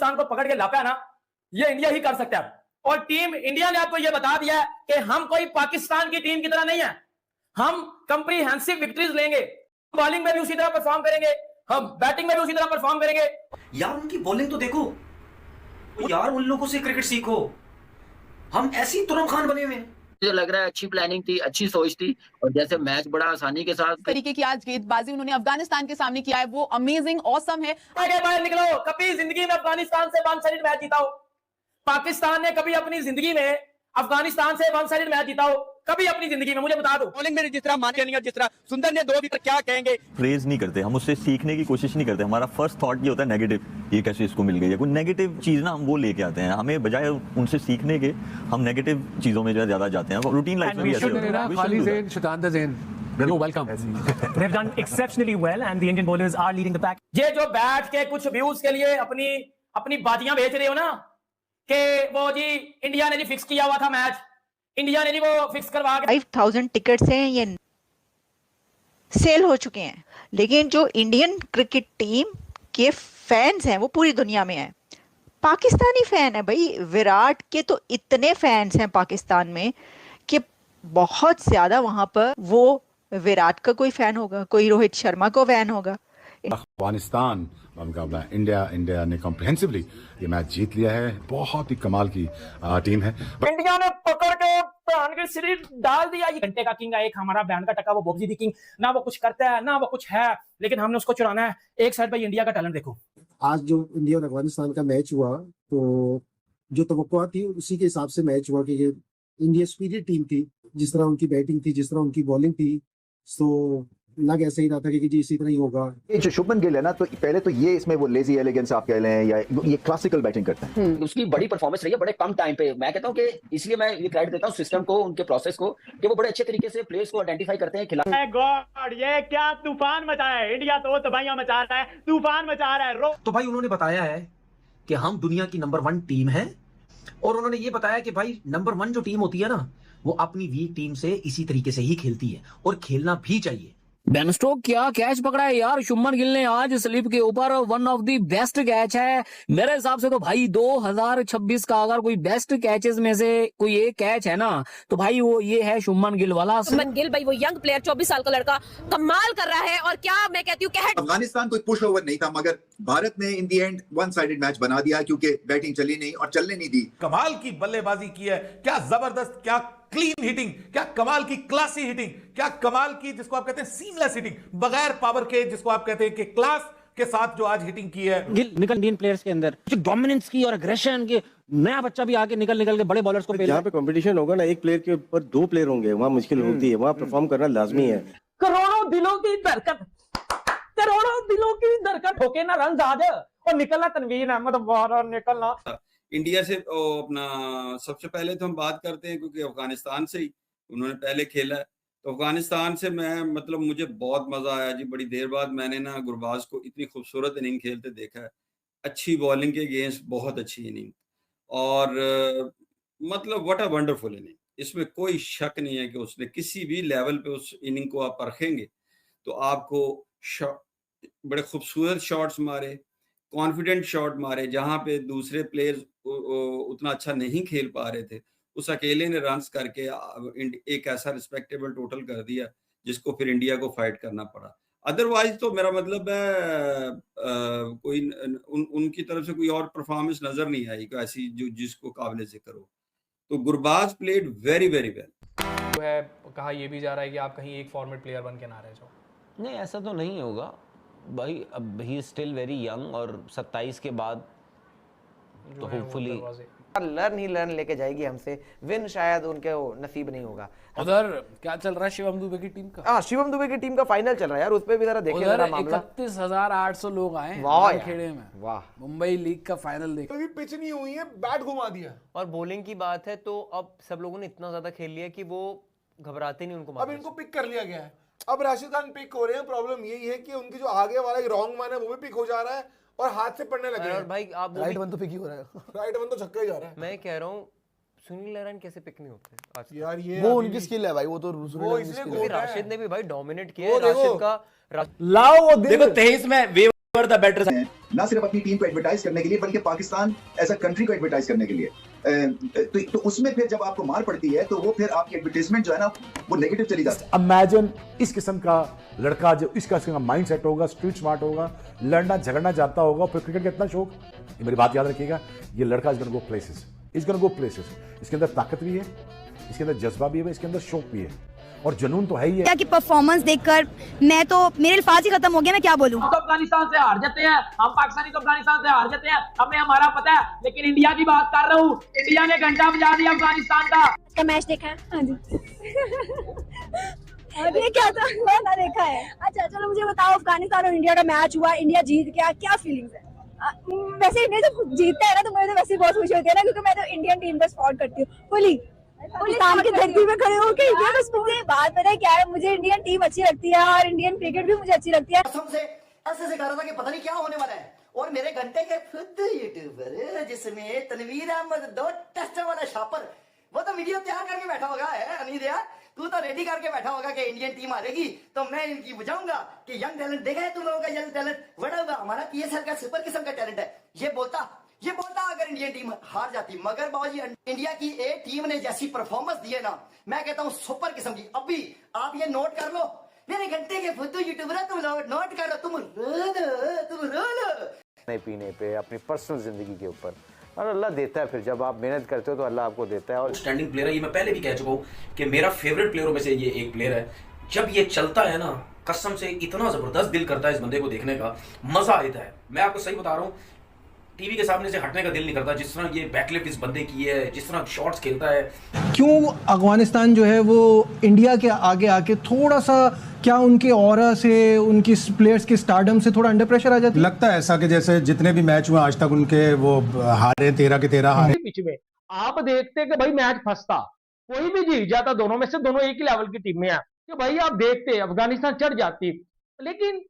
पाकिस्तान को पकड़ के लापा ना, ये इंडिया ही कर सकता है। और टीम इंडिया ने आपको ये बता दिया है कि हम कोई पाकिस्तान की टीम की तरह नहीं है, हम कंप्रीहेंसिव विक्ट्रीज लेंगे, बॉलिंग में भी उसी तरह परफॉर्म करेंगे, हम बैटिंग में भी उसी तरह परफॉर्म करेंगे। यार उनकी बॉलिंग तो देखो यार, उन लोगों से क्रिकेट सीखो, हम ऐसी तुरम खान बने हुए हैं। मुझे लग रहा है अच्छी प्लानिंग थी, अच्छी सोच थी, और जैसे मैच बड़ा आसानी के साथ तरीके की आज गेंदबाजी उन्होंने अफगानिस्तान के सामने किया है, वो अमेजिंग ऑसम है। आगे बाहर निकलो, कभी जिंदगी में अफगानिस्तान से वन साइडेड मैच जीता हो? पाकिस्तान ने कभी अपनी जिंदगी में अफगानिस्तान से वन साइडेड मैच जीता हो? कभी अपनी जिंदगी में? मुझे बता दो। बॉलिंग में जिस तरह माने जिस तरह सुंदर ने 2 विकेट, क्या कहेंगे? प्रेज नहीं करते हम, उससे सीखने की कोशिश नहीं करते। हमारा फर्स्ट थॉट ये होता है नेगेटिव, ये कैसे इसको मिल गई है, कोई नेगेटिव चीज ना हम वो लेके आते हैं। हमें बजाय उनसे सीखने के हम नेगेटिव चीजों में ज्यादा जाते हैं। रूटीन लाइफ में भी ऐसे होता है। खाली Zen, Shatanand Zen, welcome. They've done exceptionally well, and the Indian bowlers are leading the pack. ये जो बैठ के कुछ व्यूज के लिए अपनी बाजियां बेच रहे हो ना, कि वो जी इंडिया ने जी फिक्स किया हुआ था मैच, इंडिया ने जी वो फिक्स करवा के 5000 टिकट्स हैं ये सेल हो चुके हैं, लेकिन जो इंडियन क्रिकेट टीम के फैंस हैं वो पूरी दुनिया में हैं। पाकिस्तानी फैन है भाई, विराट के तो इतने फैंस हैं पाकिस्तान में कि बहुत ज्यादा वहां पर वो विराट का कोई फैन होगा, कोई रोहित शर्मा को फैन होगा। अफगानिस्तान का मुकाबला इंडिया ने कॉम्प्रिहेंसिवली ये मैच जीत लिया है। बहुत ही कमाल की टीम है। इंडिया ने पकड़ के प्राण के शरीर डाल दिया। ये घंटे का किंग है एक हमारा बैंड का टका, वो बॉक्सी दी किंग, ना वो कुछ करता है ना वो कुछ है, लेकिन हमने उसको चुराना है। एक साइड पे इंडिया का टैलेंट देखो। आज जो इंडिया और अफगानिस्तान का मैच हुआ, तो जो तवक्कुआत थी उसी के हिसाब से मैच हुआ कि ये इंडिया सुपीरियर टीम थी। जिस तरह उनकी बैटिंग थी, जिस तरह उनकी बॉलिंग थी, तो लग ऐसा ही रहा था कि जी इसी तरह ही होगा। ये जो शुभमन गिल है ना, तो पहले तो ये इसमें वो लेजी एलिगेंस आप कह लें या ये क्लासिकल बैटिंग करता है। उसकी बड़ी परफॉर्मेंस रही है बड़े कम टाइम पे। मैं कहता हूँ कि इसलिए मैं ये क्रेडिट देता हूँ सिस्टम को, उनके प्रोसेस को, कि वो बड़े अच्छे तरीके से प्लेयर्स को आइडेंटिफाई करते हैं, खिला। गॉड, ये क्या तूफान मचा है। इंडिया तो तबाहियां मचा रहा है, तूफान मचा रहा है। तो भाई उन्होंने बताया है कि हम दुनिया की नंबर 1 टीम है, और उन्होंने ये बताया कि भाई नंबर 1 जो टीम होती है ना, वो अपनी वीक टीम से इसी तरीके से ही खेलती है, और खेलना भी चाहिए। बेन स्टोक क्या कैच पकड़ा है यार शुभमन गिल ने आज स्लिप के ऊपर, one of the best catch है मेरे हिसाब से। तो भाई 2026 का अगर कोई बेस्ट कैचेस में से कोई एक कैच है ना, तो भाई वो ये है शुभमन गिल वाला। शुभमन गिल भाई वो यंग प्लेयर 24 साल का लड़का कमाल कर रहा है। और क्या मैं कहती हूँ कि अफगानिस्तान कोई पुश ओवर नहीं था, मगर भारत ने इन दी एंड वन साइडेड मैच बना दिया, क्योंकि बैटिंग चली नहीं और चलने नहीं दी। कमाल की बल्लेबाजी की है, क्या जबरदस्त, क्या क्लीन हिटिंग, क्या कमाल की क्लासी हिटिंग, क्या कमाल की जिसको आप कहते हैं सीमलेस हिटिंग, बगैर पावर के जिसको आप कहते हैं कि क्लास के साथ जो आज हिटिंग की है। गिल निकल इंडियन प्लेयर्स के अंदर जो डोमिनेंस की और एग्रेशन की, नया बच्चा भी आके निकल के बड़े बॉलर्स को जहाँ पे कंपटीशन होगा ना, एक प्लेयर के ऊपर 2 प्लेयर होंगे, वहाँ मुश्किल होती है, वहाँ परफॉर्म करना लाजमी है। करोड़ों दिलों की धड़कन, करोड़ों दिलों की धड़कन होके ना रन आज और निकलना तनवीर अहमद बाहर निकलना। इंडिया से अपना सबसे पहले तो हम बात करते हैं, क्योंकि अफगानिस्तान से ही उन्होंने पहले खेला है। तो अफगानिस्तान से मैं मतलब मुझे बहुत मजा आया जी। बड़ी देर बाद मैंने ना गुरबाज को इतनी खूबसूरत इनिंग खेलते देखा है। अच्छी बॉलिंग के अगेंस्ट बहुत अच्छी इनिंग, और मतलब व्हाट अ वंडरफुल इनिंग। इसमें कोई शक नहीं है कि उसने किसी भी लेवल पे उस इनिंग को आप परखेंगे तो आपको बड़े खूबसूरत शॉट्स मारे, कॉन्फिडेंट शॉट मारे, जहां पे दूसरे प्लेयर्स उतना अच्छा नहीं खेल पा रहे थे, उस अकेले ने रन्स करके एक ऐसा रिस्पेक्टेबल टोटल कर दिया जिसको फिर इंडिया को फाइट करना पड़ा। अदरवाइज तो मेरा मतलब है कोई उनकी तरफ से कोई और परफॉर्मेंस नजर नहीं आई ऐसी जो जिसको काबिल जिक्र हो। तो Gurbaz played very very well. है कहा यह भी जा रहा है कि आप कहीं एक फॉर्मेट प्लेयर बन के ना रह जाओ। नहीं, ऐसा तो नहीं होगा भाई, अब ही स्टिल वेरी यंग, और 27 के बाद तो होपफुली लर्न लेके जाएगी हमसे। विन शायद उनके नसीब नहीं होगा। उधर क्या चल रहा है शिवम दुबे की टीम का? हाँ, शिवम दुबे की टीम का फाइनल चल रहा है यार, उस पे भी जरा देखें जरा मामला। 31,800 लोग आए खेड़े में। वाह, मुंबई लीग का फाइनल देख। अभी पिच नहीं हुई है, बैट घुमा दिया। और बॉलिंग की बात है तो अब सब लोगों ने इतना ज्यादा खेल लिया कि वो घबराते नहीं उनको। अब इनको पिक कर लिया गया है, अब राशिद खान पिक हो रहे हैं। प्रॉब्लम यही है कि उनकी जो आगे वाला रॉन्ग मैन है वो भी पिक हो जा रहा है और हाथ से पड़ने लगे। और भाई आप राइट वन तो पिक ही हो रहा है, राइट वन तो छक्का ही जा रहा है। मैं कह रहा हूँ सुनील नारायण कैसे पिक नहीं होते आज यार, ये वो उनकी स्किल है भाई, वो तो राशिद ने भी भाई डोमिनेट किया है। राशिद का लाओ वो देखो 23 में ना सिर्फ अपनी टीम को एडवर्टाइज करने के लिए बल्कि पाकिस्तान एज अ कंट्री को एडवर्टाइज करने के लिए। तो उसमें फिर जब आपको मार पड़ती है तो वो फिर आपकी एडवर्टाइजमेंट जो है ना वो नेगेटिव चली जाती है। इमेजिन इस किस्म का लड़का जो इस किस्म का माइंड सेट होगा, स्ट्रीट स्मार्ट होगा, लड़ना झगड़ना जानता होगा, फिर क्रिकेट का इतना शौक। ये मेरी बात याद रखिएगा, ये लड़का is gonna go places, is gonna go places. इसके अंदर ताकत भी है, इसके अंदर जज्बा भी है, इसके अंदर शौक भी है और जुनून तो है ही है। इंडिया की परफॉर्मेंस देखकर मैं तो मेरे अल्फाज ही खत्म हो गया, मैं क्या बोलूं। हम तो अफगानिस्तान से हार जाते हैं, हम पाकिस्तानी तो अफगानिस्तान से हार जाते हैं, हमें हमारा पता है। लेकिन इंडिया की बात कर रहा हूँ, इंडिया ने घंटा बजा दिया अफगानिस्तान का मैच देखा है? हाँ जी। ये क्या था? मैंने देखा है। अच्छा चलो मुझे बताओ, अफगानिस्तान और इंडिया का मैच हुआ, इंडिया जीत गया, क्या फीलिंग्स है? वैसे इंडिया जब जीतता है ना तो मुझे तो वैसे बहुत खुशी होती है ना, क्योंकि मैं तो इंडियन टीम को सपोर्ट करती हूँ फुली। पाकिस्तान की धरती में खड़े होके इंडिया बस मुझे बात पता है क्या है, मुझे इंडियन टीम अच्छी लगती है और इंडियन क्रिकेट भी मुझे अच्छी लगती है। से ऐसे से कह रहा था कि पता नहीं क्या होने वाला है, और मेरे घंटे के खुद यूट्यूबर जिसमें तनवीर अहमद 2 टेस्टर वाला शापर, वो तो वीडियो तैयार करके बैठा होगा है। अनिल यार तू तो रेडी करके बैठा होगा कि इंडियन टीम हारेगी तो मैं इनकी बुझाऊंगा कि यंग टैलेंट देखा है तुम लोगों का, यंग टैलेंट बड़ा होगा हमारा पीएसएल का सुपर किस्म का टैलेंट है। ये बोलता अगर इंडियन टीम हार जाती, मगर बाबूजी इंडिया की ए टीम ने जैसी परफॉर्मेंस दी है ना, मैं कहता हूँ सुपर किस्म की। अभी आप ये नोट कर लो, मेरे घंटे के फुद्दू यूट्यूबर तुम नोट कर लो, तुम रो लो पीने पे, अपनी पर्सनल जिंदगी के ऊपर, और अल्लाह देता है। फिर जब आप मेहनत करते हो तो अल्लाह आपको देता है। और स्टैंडिंग प्लेयर है, ये मैं पहले भी कह चुका हूँ कि मेरा फेवरेट प्लेयरों में से ये एक प्लेयर है। जब ये चलता है ना, कसम से इतना जबरदस्त दिल करता है इस बंदे को देखने का, मजा आता है। मैं आपको सही बता रहा हूँ, टीवी के सामने से हटने का दिल नहीं करता। जिस तरह ये बैकलिफ्ट इस बंदे की है, जिस तरह शॉट्स खेलता है। क्यों अफगानिस्तान जो है वो इंडिया के आगे आके थोड़ा सा, क्या उनके ऑरा से, उनकी प्लेयर्स के स्टारडम से थोड़ा अंडर प्रेशर आ जाती है? लगता है ऐसा कि जैसे जितने भी मैच हुए आज तक उनके वो हारे 13 के 13 हारे। बीच में आप देखते कि भाई मैच फंसता, कोई भी जीत जाता, दोनों में से दोनों एक ही लेवल की टीमें हैं, कि भाई आप देखते अफगानिस्तान चढ़ जाती। लेकिन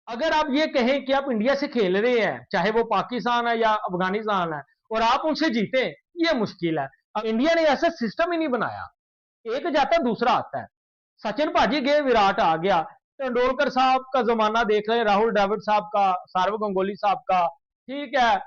अगर आप ये कहें कि आप इंडिया से खेल रहे हैं, चाहे वो पाकिस्तान है या अफगानिस्तान है, और आप उनसे जीते, ये मुश्किल है। अब इंडिया ने ऐसा सिस्टम ही नहीं बनाया, एक जाता दूसरा आता है। सचिन भाजी गए, विराट आ गया, तेंदुलकर साहब का जमाना देख रहे, राहुल द्रविड़ साहब का, सौरव गंगोली साहब का, ठीक है,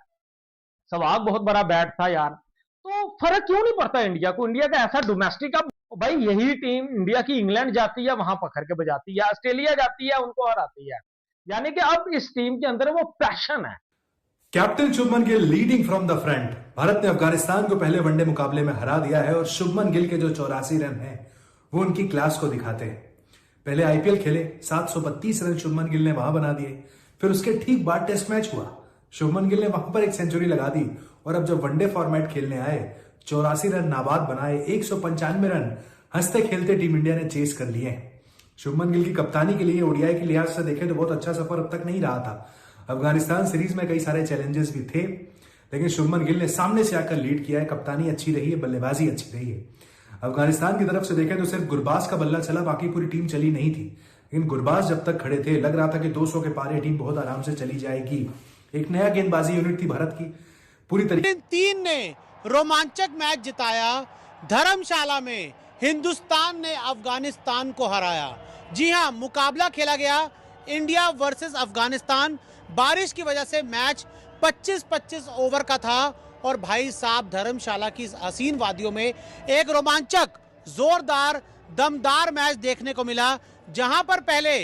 सहवाग बहुत बड़ा बैट था यार। तो फर्क क्यों नहीं पड़ता इंडिया को? इंडिया का ऐसा डोमेस्टिक, अब भाई यही टीम इंडिया की इंग्लैंड जाती है, वहां पकड़ के बजाती है, ऑस्ट्रेलिया जाती है, उनको हराती है। यानी कि अब इस टीम के अंदर वो पैशन है। Captain Shubman Gill leading from the front. Bharat ने अफगानिस्तान को पहले वनडे मुकाबले में हरा दिया है और शुभमन गिल के जो 84 रन हैं वो उनकी क्लास को दिखाते हैं। पहले आईपीएल खेले, 732 रन शुभमन गिल ने वहां बना दिए। फिर उसके ठीक बाद टेस्ट मैच हुआ, शुभमन गिल ने वहां पर एक सेंचुरी लगा दी। और अब जब वनडे फॉर्मेट खेलने आए, 84 रन नाबाद बनाए, 195 रन हंसते खेलते टीम इंडिया ने चेस कर लिए हैं। शुभमन गिल की कप्तानी के लिए ओडीआई के लिहाज से देखें तो बहुत अच्छा सफर अब तक नहीं रहा था। अफगानिस्तान सीरीज में कई सारे चैलेंजेस भी थे, लेकिन शुभमन गिल ने सामने से आकर लीड किया है। कप्तानी अच्छी रही है, बल्लेबाजी अच्छी रही है। अफगानिस्तान की तरफ से देखें तो सिर्फ गुरबाज का बल्ला चला, बाकी पूरी टीम चली नहीं थी। लेकिन गुरबाज जब तक खड़े थे, लग रहा था कि 200 के पार टीम बहुत आराम से चली जाएगी। एक नया गेंदबाजी यूनिट थी भारत की, पूरी तरीके 3 ने रोमांचक मैच जिताया। धर्मशाला में हिंदुस्तान ने अफगानिस्तान को हराया। जी हां, मुकाबला खेला गया इंडिया वर्सेस अफगानिस्तान। बारिश की वजह से मैच 25-25 ओवर का था और भाई साहब धर्मशाला की इस हसीन वादियों में एक रोमांचक, जोरदार, दमदार मैच देखने को मिला, जहां पर पहले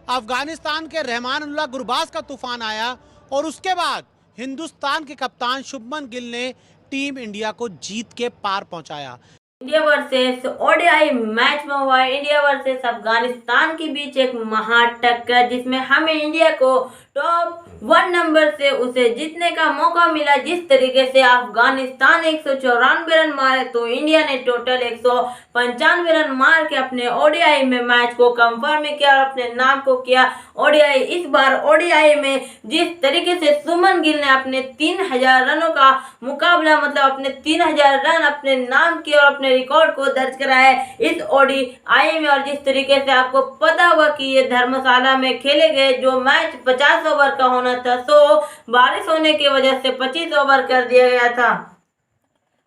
अफगानिस्तान के रहमानुल्लाह गुरबाज का तूफान आया और उसके बाद हिंदुस्तान के कप्तान शुभमन गिल ने टीम इंडिया को जीत के पार पहुंचाया। इंडिया वर्सेस ओडीआई मैच में हुआ इंडिया वर्सेस अफगानिस्तान के बीच एक महा टक्कर, जिसमें हमें इंडिया को टॉप 1 नंबर से उसे जीतने का मौका मिला। जिस तरीके से अफगानिस्तान 194 रन मारे तो इंडिया ने टोटल 195 रन मार के अपने ओडीआई में मैच को कंफर्म किया और अपने नाम को किया ओडीआई। इस बार ओडीआई में जिस तरीके से शुभमन गिल ने अपने 3000 रनों का मुकाबला, मतलब अपने 3000 रन अपने नाम किए और अपने रिकॉर्ड को दर्ज कराया इस ओडीआई में। और जिस तरीके से आपको पता होगा कि ये धर्मशाला में खेले गए जो मैच 50 ओवर का होना था, तो बारिश होने की वजह से 25 ओवर कर दिया गया था।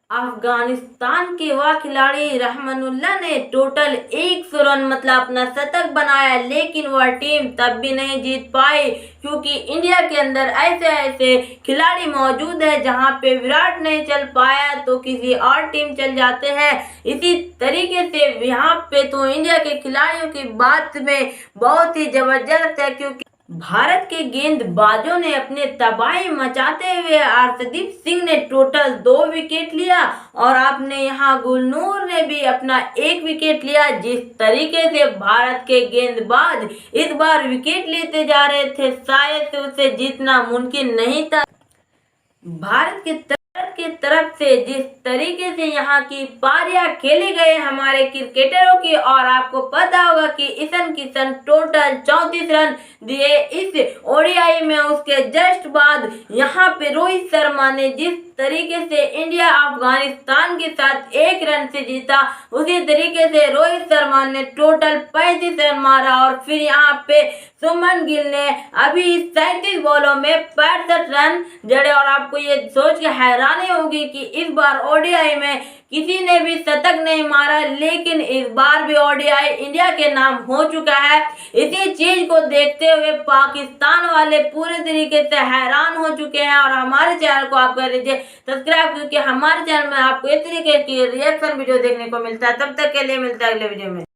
अफगानिस्तान के वह खिलाड़ी रहमानुल्लाह ने टोटल 100 रन मतलब अपना शतक बनाया, लेकिन वह टीम तब भी नहीं जीत पाई क्योंकि इंडिया के अंदर ऐसे ऐसे खिलाड़ी मौजूद है जहां पे विराट नहीं चल पाया तो किसी और टीम चल जाते हैं। इसी तरीके से यहाँ पे तो इंडिया के खिलाड़ियों की बात में बहुत ही जबरदस्त है क्योंकि भारत के गेंदबाजों ने अपने तबाही मचाते हुए अर्शदीप सिंह ने टोटल 2 विकेट लिया और आपने यहाँ गुलनूर ने भी अपना 1 विकेट लिया। जिस तरीके से भारत के गेंदबाज इस बार विकेट लेते जा रहे थे शायद से उसे जीतना मुमकिन नहीं था। भारत के तरफ से जिस तरीके से यहाँ की पारियां खेले गए हमारे क्रिकेटरों की, और आपको पता होगा कि ईशान किशन टोटल 34 रन दिए इस ओडीआई में। उसके जस्ट बाद यहाँ पे रोहित शर्मा ने जिस तरीके से इंडिया अफगानिस्तान के साथ 1 रन से जीता, उसी तरीके से रोहित शर्मा ने टोटल 35 रन मारा और फिर यहाँ पे शुभमन गिल ने अभी 37 बॉलों में 65 रन जड़े। और आपको ये सोच के हैरानी होगी कि इस बार ओडीआई में किसी ने भी शतक नहीं मारा, लेकिन इस बार भी ओडीआई इंडिया के नाम हो चुका है। इसी चीज को देखते हुए पाकिस्तान वाले पूरे तरीके से हैरान हो चुके हैं और हमारे चैनल को आप कर लीजिए सब्सक्राइब क्योंकि हमारे चैनल में आपको इस तरीके की रिएक्शन वीडियो देखने को मिलता है। तब तक के लिए मिलता है अगले वीडियो में।